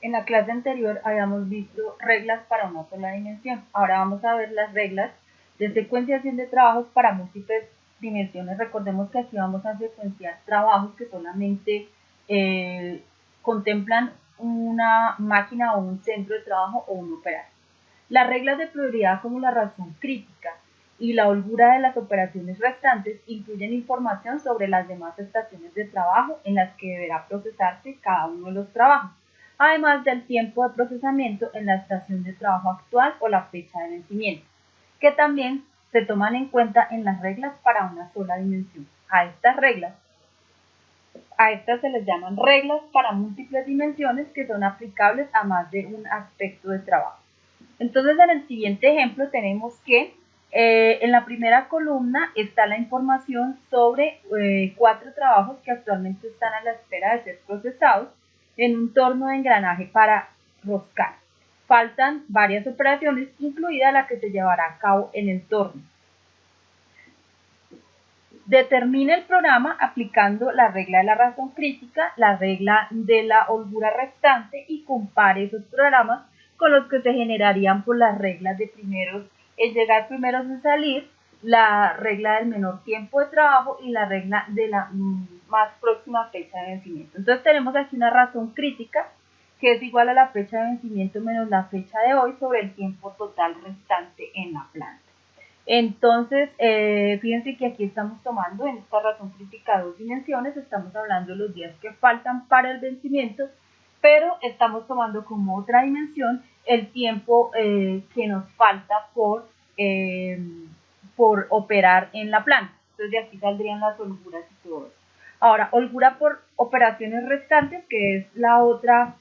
En la clase anterior habíamos visto reglas para una sola dimensión. Ahora vamos a ver las reglas de secuenciación de trabajos para múltiples dimensiones. Recordemos que aquí vamos a secuenciar trabajos que solamente contemplan una máquina o un centro de trabajo o un operario. Las reglas de prioridad, como la razón crítica y la holgura de las operaciones restantes, incluyen información sobre las demás estaciones de trabajo en las que deberá procesarse cada uno de los trabajos, además del tiempo de procesamiento en la estación de trabajo actual o la fecha de vencimiento, que también se toman en cuenta en las reglas para una sola dimensión. A estas se les llaman reglas para múltiples dimensiones, que son aplicables a más de un aspecto de trabajo. Entonces, en el siguiente ejemplo tenemos que en la primera columna está la información sobre 4 trabajos que actualmente están a la espera de ser procesados en un torno de engranaje para roscar. Faltan varias operaciones, incluida la que se llevará a cabo en el torno. Determine el programa aplicando la regla de la razón crítica, la regla de la holgura restante, y compare esos programas con los que se generarían por las reglas de primeros en llegar, primeros en salir, la regla del menor tiempo de trabajo y la regla de la más próxima fecha de vencimiento. Entonces tenemos aquí una razón crítica que es igual a la fecha de vencimiento menos la fecha de hoy sobre el tiempo total restante en la planta. Entonces, fíjense que aquí estamos tomando en esta razón crítica 2 dimensiones, estamos hablando de los días que faltan para el vencimiento, pero estamos tomando como otra dimensión el tiempo que nos falta por operar en la planta. Entonces, de aquí saldrían las holguras y todo eso. Ahora, holgura por operaciones restantes, que es la otra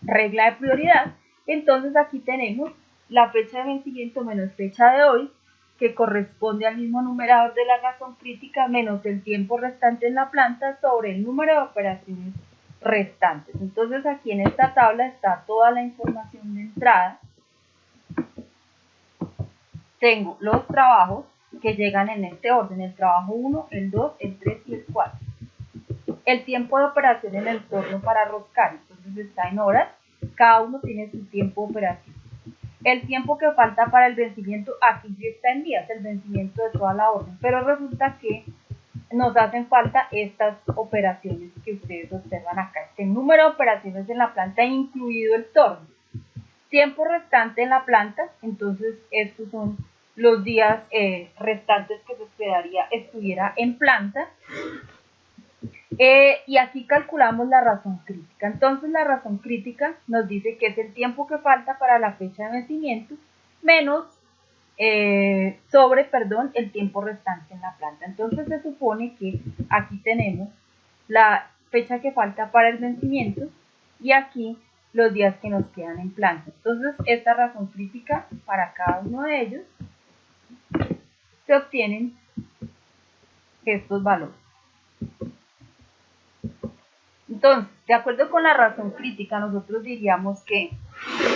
regla de prioridad. Entonces, aquí tenemos la fecha de vencimiento menos fecha de hoy, que corresponde al mismo numerador de la razón crítica menos el tiempo restante en la planta sobre el número de operaciones restantes. Entonces, aquí en esta tabla está toda la información de entrada. Tengo los trabajos que llegan en este orden: el trabajo 1, el 2, el 3 y el 4. El tiempo de operación en el torno para roscar, entonces está en horas, cada uno tiene su tiempo de operación. El tiempo que falta para el vencimiento, aquí sí está en días, el vencimiento de toda la orden, pero resulta que nos hacen falta estas operaciones que ustedes observan acá, este número de operaciones en la planta, incluido el torno. Tiempo restante en la planta, entonces estos son los días restantes que se esperaría estuviera en planta. Y aquí calculamos la razón crítica. Entonces la razón crítica nos dice que es el tiempo que falta para la fecha de vencimiento menos el tiempo restante en la planta. Entonces se supone que aquí tenemos la fecha que falta para el vencimiento y aquí los días que nos quedan en planta. Entonces esta razón crítica para cada uno de ellos se obtienen estos valores. Entonces, de acuerdo con la razón crítica, nosotros diríamos que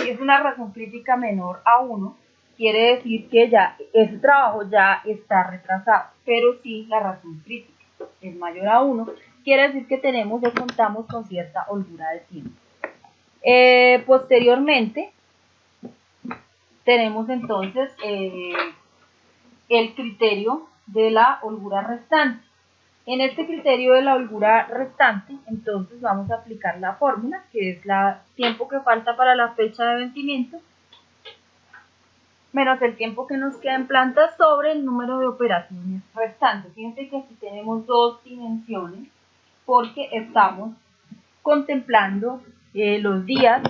si es una razón crítica menor a 1, quiere decir que ya ese trabajo ya está retrasado. Pero si la razón crítica es mayor a 1, quiere decir que tenemos o contamos con cierta holgura de tiempo. Posteriormente, tenemos entonces el criterio de la holgura restante. En este criterio de la holgura restante, entonces vamos a aplicar la fórmula, que es el tiempo que falta para la fecha de vencimiento, menos el tiempo que nos queda en planta sobre el número de operaciones restantes. Fíjense que aquí tenemos 2 dimensiones, porque estamos contemplando los días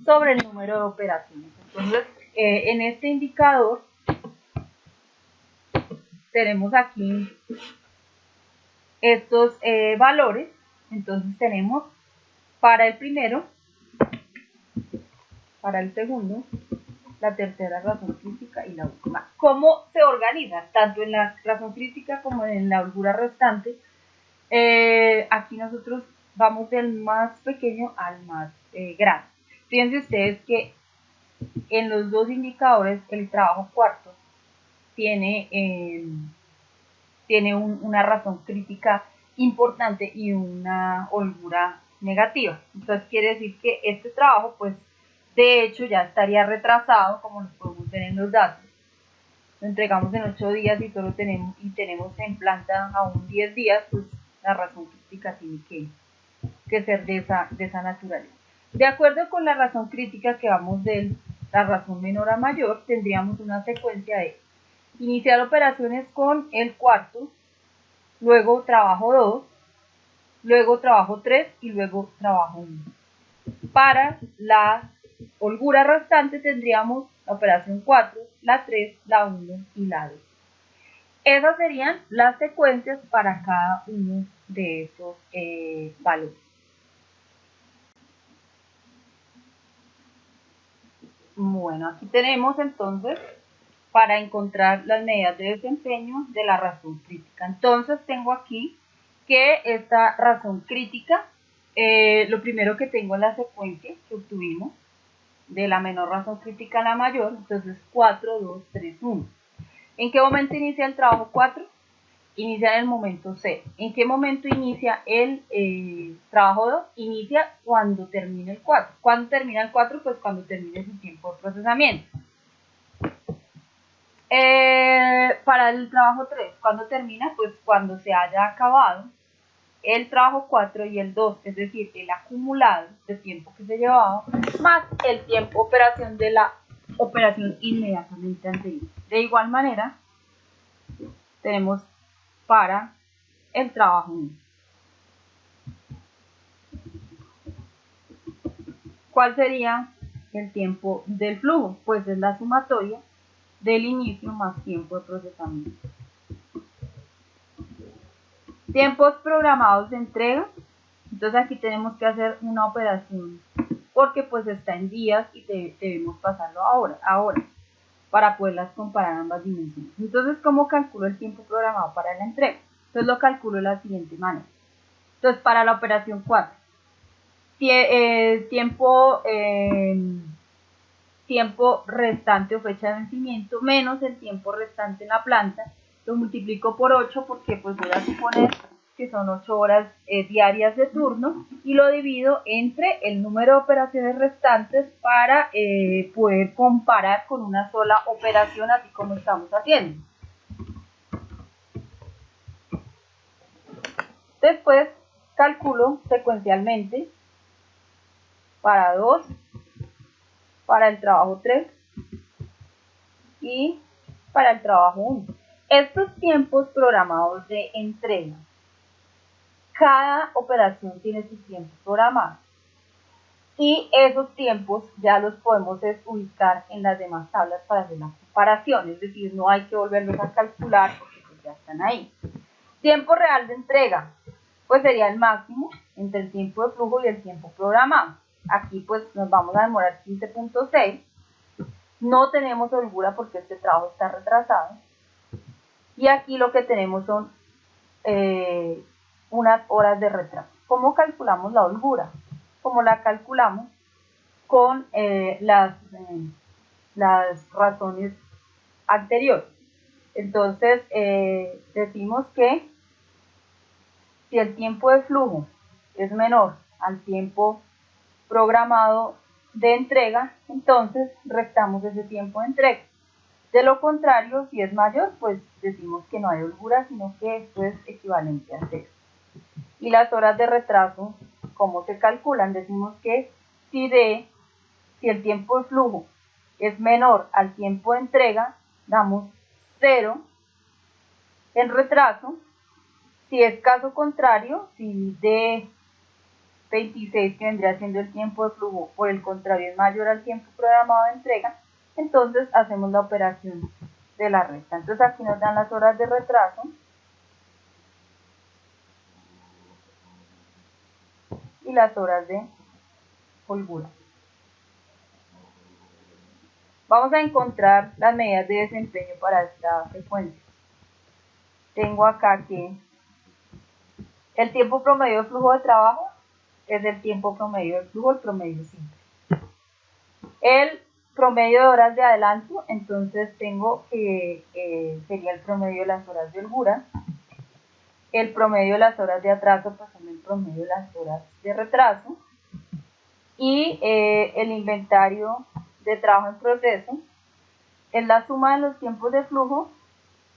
sobre el número de operaciones. Entonces, en este indicador, tenemos aquí estos valores. Entonces tenemos para el primero, para el segundo, la tercera razón crítica y la última. ¿Cómo se organiza? Tanto en la razón crítica como en la holgura restante. Aquí nosotros vamos del más pequeño al más grande. Fíjense ustedes que en los 2 indicadores el trabajo cuarto tiene una razón crítica importante y una holgura negativa. Entonces quiere decir que este trabajo, pues, de hecho ya estaría retrasado, como lo podemos ver en los datos. Lo entregamos en 8 días y solo tenemos en planta aún 10 días, pues la razón crítica tiene que ser de esa naturaleza. De acuerdo con la razón crítica que vamos de la razón menor a mayor, tendríamos una secuencia de iniciar operaciones con el cuarto, luego trabajo 2, luego trabajo 3 y luego trabajo 1. Para la holgura restante tendríamos la operación 4, la 3, la 1 y la 2. Esas serían las secuencias para cada uno de esos valores. Bueno, aquí tenemos entonces para encontrar las medidas de desempeño de la razón crítica. Entonces tengo aquí que esta razón crítica, lo primero que tengo en la secuencia que obtuvimos, de la menor razón crítica a la mayor, entonces 4, 2, 3, 1. ¿En qué momento inicia el trabajo 4? Inicia en el momento 0. ¿En qué momento inicia el trabajo 2? Inicia cuando termine el 4. ¿Cuándo termina el 4? Pues cuando termine su tiempo de procesamiento. Para el trabajo 3, ¿cuándo termina? Pues cuando se haya acabado el trabajo 4 y el 2, es decir, el acumulado de tiempo que se llevaba, más el tiempo de operación de la operación inmediatamente anterior. De igual manera, tenemos para el trabajo 1. ¿Cuál sería el tiempo del flujo? Pues es la sumatoria del inicio más tiempo de procesamiento. Tiempos programados de entrega. Entonces aquí tenemos que hacer una operación porque pues está en días y debemos pasarlo ahora para poderlas comparar ambas dimensiones. Entonces, ¿cómo calculo el tiempo programado para la entrega? Entonces lo calculo de la siguiente manera. Entonces, para la operación 4, tiempo restante o fecha de vencimiento menos el tiempo restante en la planta, lo multiplico por 8 porque pues voy a suponer que son 8 horas diarias de turno y lo divido entre el número de operaciones restantes para poder comparar con una sola operación así como estamos haciendo. Después calculo secuencialmente para 2, para el trabajo 3 y para el trabajo 1. Estos tiempos programados de entrega, cada operación tiene su tiempo programado y esos tiempos ya los podemos ubicar en las demás tablas para hacer la comparación, es decir, no hay que volverlos a calcular porque pues ya están ahí. Tiempo real de entrega, pues sería el máximo entre el tiempo de flujo y el tiempo programado. Aquí pues nos vamos a demorar 15.6. No tenemos holgura porque este trabajo está retrasado. Y aquí lo que tenemos son unas horas de retraso. ¿Cómo calculamos la holgura? Como la calculamos con las razones anteriores. Entonces, decimos que si el tiempo de flujo es menor al tiempo programado de entrega, entonces restamos ese tiempo de entrega. De lo contrario, si es mayor, pues decimos que no hay holgura, sino que esto es equivalente a 0. Y las horas de retraso, ¿cómo se calculan? Decimos que si el tiempo de flujo es menor al tiempo de entrega, damos 0 en retraso. Si es caso contrario, si de 26, que vendría siendo el tiempo de flujo, por el contrario es mayor al tiempo programado de entrega, entonces hacemos la operación de la resta. Entonces aquí nos dan las horas de retraso y las horas de holgura. Vamos a encontrar las medidas de desempeño para esta secuencia. Tengo acá que el tiempo promedio de flujo de trabajo es el tiempo promedio de flujo, el promedio simple. El promedio de horas de adelanto, entonces tengo que sería el promedio de las horas de holgura. El promedio de las horas de atraso pues son el promedio de las horas de retraso. Y el inventario de trabajo en proceso es la suma de los tiempos de flujo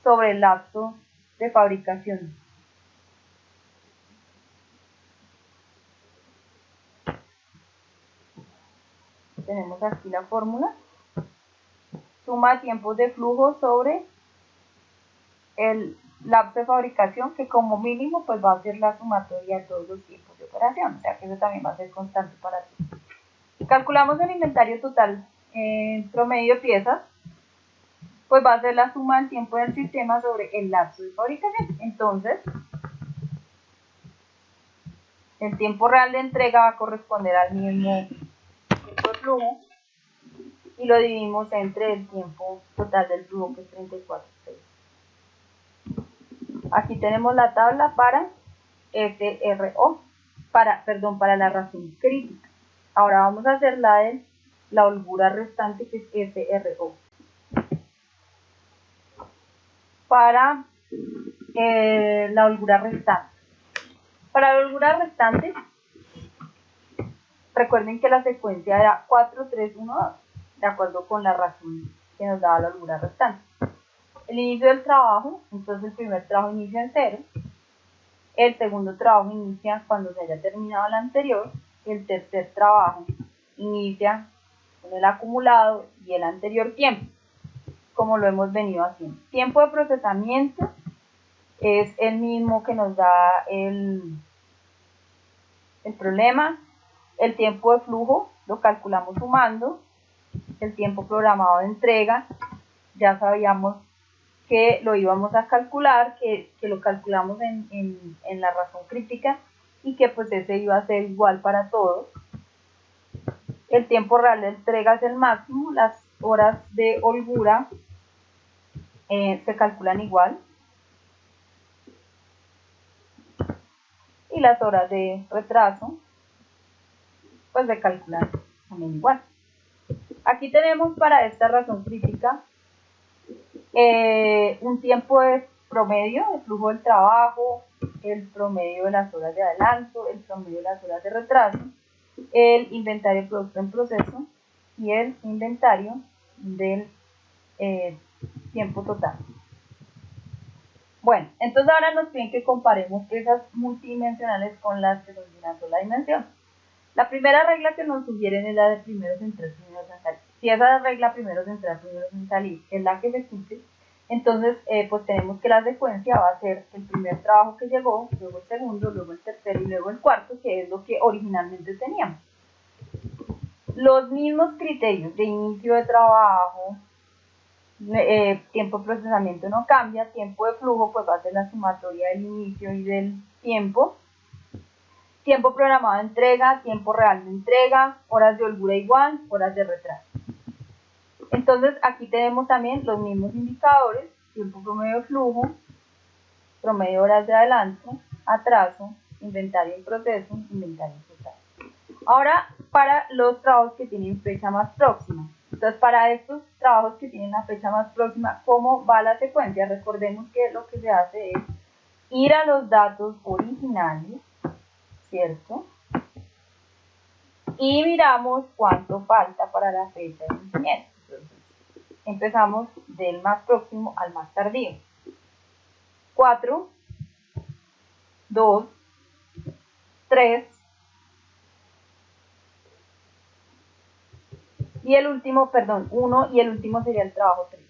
sobre el lapso de fabricación. Tenemos aquí la fórmula. Suma de tiempos de flujo sobre el lapso de fabricación, que como mínimo pues va a ser la sumatoria de todos los tiempos de operación, o sea que eso también va a ser constante para ti. Calculamos el inventario total en promedio de piezas, pues va a ser la suma del tiempo del sistema sobre el lapso de fabricación. Entonces, el tiempo real de entrega va a corresponder al mismo tiempo de flujo y lo dividimos entre el tiempo total del flujo, que es 34,6. Aquí tenemos la tabla para SRO, para la razón crítica. Ahora vamos a hacer la de la holgura restante, que es SRO. Para la holgura restante. Para la holgura restante, recuerden que la secuencia era 4, 3, 1, 2, de acuerdo con la razón que nos daba la holgura restante. El inicio del trabajo, entonces el primer trabajo inicia en 0, el segundo trabajo inicia cuando se haya terminado el anterior, el tercer trabajo inicia con el acumulado y el anterior tiempo, como lo hemos venido haciendo. Tiempo de procesamiento es el mismo que nos da el problema. El tiempo de flujo lo calculamos sumando. El tiempo programado de entrega, ya sabíamos que lo íbamos a calcular, que lo calculamos en la razón crítica y que pues ese iba a ser igual para todos. El tiempo real de entrega es el máximo, las horas de holgura se calculan igual y las horas de retraso pues se calculan también igual. Aquí tenemos para esta razón crítica un tiempo de promedio de flujo del trabajo, el promedio de las horas de adelanto, el promedio de las horas de retraso, el inventario de producto en proceso y el inventario del tiempo total. Bueno, entonces ahora nos piden que comparemos esas multidimensionales con las que son de una sola dimensión. La primera regla que nos sugieren es la de primeros entrar, primeros en salir. Si esa regla primeros entrar, primeros en salir es la que se cumple, entonces pues tenemos que la secuencia va a ser el primer trabajo que llegó, luego el segundo, luego el tercero y luego el cuarto, que es lo que originalmente teníamos. Los mismos criterios de inicio de trabajo, tiempo de procesamiento no cambia, tiempo de flujo pues va a ser la sumatoria del inicio y del tiempo. Tiempo programado de entrega, tiempo real de entrega, horas de holgura igual, horas de retraso. Entonces aquí tenemos también los mismos indicadores, tiempo promedio de flujo, promedio de horas de adelanto, atraso, inventario en proceso, inventario total. Ahora para los trabajos que tienen fecha más próxima. Entonces para estos trabajos que tienen la fecha más próxima, ¿cómo va la secuencia? Recordemos que lo que se hace es ir a los datos originales, ¿cierto? Y miramos cuánto falta para la fecha de vencimiento. Entonces, empezamos del más próximo al más tardío. 4, 2, 3, y el último, perdón, 1 y el último sería el trabajo 3.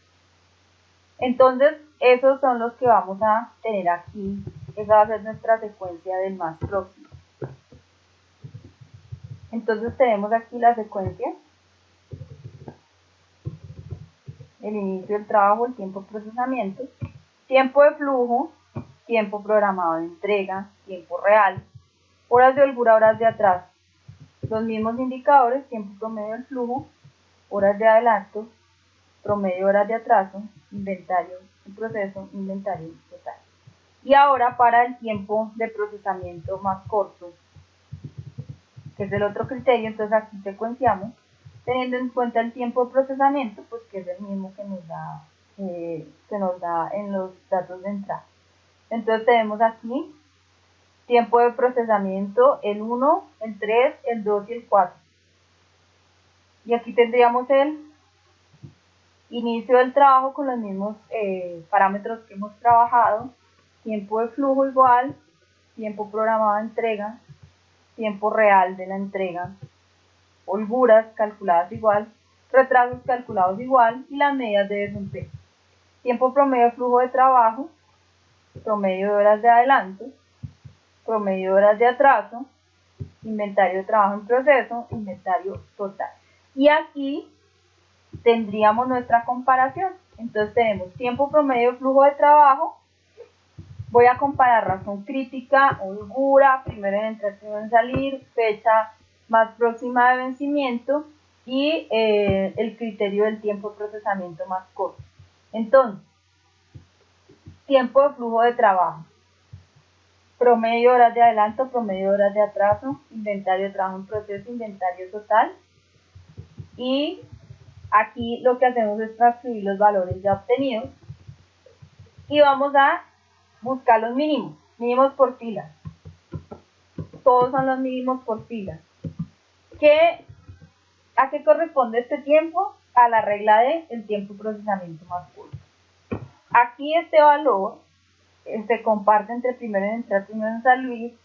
Entonces, esos son los que vamos a tener aquí. Esa va a ser nuestra secuencia del más próximo. Entonces tenemos aquí la secuencia, el inicio del trabajo, el tiempo de procesamiento, tiempo de flujo, tiempo programado de entrega, tiempo real, horas de holgura, horas de atraso, los mismos indicadores, tiempo promedio del flujo, horas de adelanto, promedio horas de atraso, inventario en proceso, inventario total. Y ahora para el tiempo de procesamiento más corto, que es el otro criterio, entonces aquí secuenciamos, teniendo en cuenta el tiempo de procesamiento, pues que es el mismo que nos da en los datos de entrada. Entonces tenemos aquí tiempo de procesamiento, el 1, el 3, el 2 y el 4. Y aquí tendríamos el inicio del trabajo con los mismos parámetros que hemos trabajado, tiempo de flujo igual, tiempo programado de entrega, tiempo real de la entrega, holguras calculadas igual, retrasos calculados igual y las medidas de desempeño. Tiempo promedio de flujo de trabajo, promedio de horas de adelanto, promedio de horas de atraso, inventario de trabajo en proceso, inventario total. Y aquí tendríamos nuestra comparación. Entonces tenemos tiempo promedio de flujo de trabajo. Voy a comparar razón crítica, holgura, primero en entrar, primero en salir, fecha más próxima de vencimiento y el criterio del tiempo de procesamiento más corto. Entonces, tiempo de flujo de trabajo. Promedio de horas de adelanto, promedio de horas de atraso, inventario de trabajo en proceso, inventario total. Y aquí lo que hacemos es transcribir los valores ya obtenidos y vamos a buscar los mínimos, mínimos por fila. Todos son los mínimos por fila. ¿A qué corresponde este tiempo? A la regla de el tiempo de procesamiento más corto. Aquí este valor se comparte entre primero en entrar, primero en salir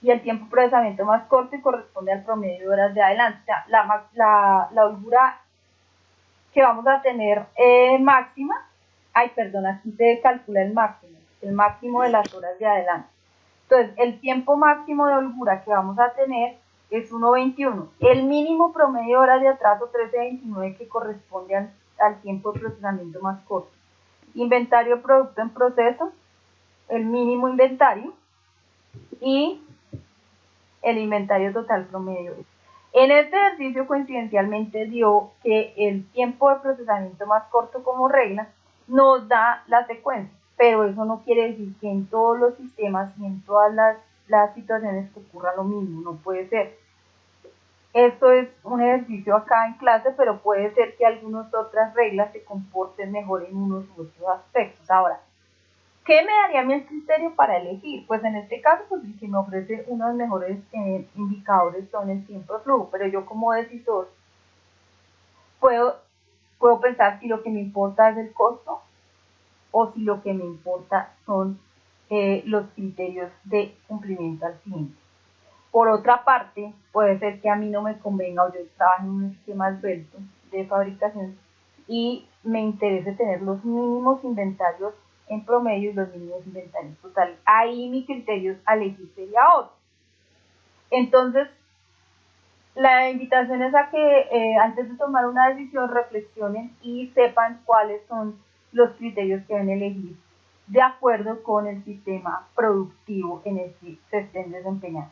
y el tiempo de procesamiento más corto y corresponde al promedio de horas de adelanto. O sea, la holgura que vamos a tener máxima, aquí se calcula el máximo de las horas de adelanto. Entonces, el tiempo máximo de holgura que vamos a tener es 1.21. El mínimo promedio de horas de atraso 13.29 que corresponde al tiempo de procesamiento más corto. Inventario producto en proceso, el mínimo inventario y el inventario total promedio. En este ejercicio coincidencialmente dio que el tiempo de procesamiento más corto como regla nos da la secuencia, pero eso no quiere decir que en todos los sistemas y en todas las situaciones que ocurra lo mismo, no puede ser. Esto es un ejercicio acá en clase, pero puede ser que algunas otras reglas se comporten mejor en unos u otros aspectos. Ahora, ¿qué me daría a mí el criterio para elegir? Pues en este caso, pues el que me ofrece unos mejores indicadores son el tiempo de flujo, pero yo como decisor puedo pensar si lo que me importa es el costo o si lo que me importa son los criterios de cumplimiento al cliente. Por otra parte, puede ser que a mí no me convenga o yo trabaje en un esquema esbelto de fabricación y me interese tener los mínimos inventarios en promedio y los mínimos inventarios totales. Ahí mi criterio a elegir sería otro. Entonces, la invitación es a que antes de tomar una decisión reflexionen y sepan cuáles son los criterios que deben elegir de acuerdo con el sistema productivo en el que se estén desempeñando.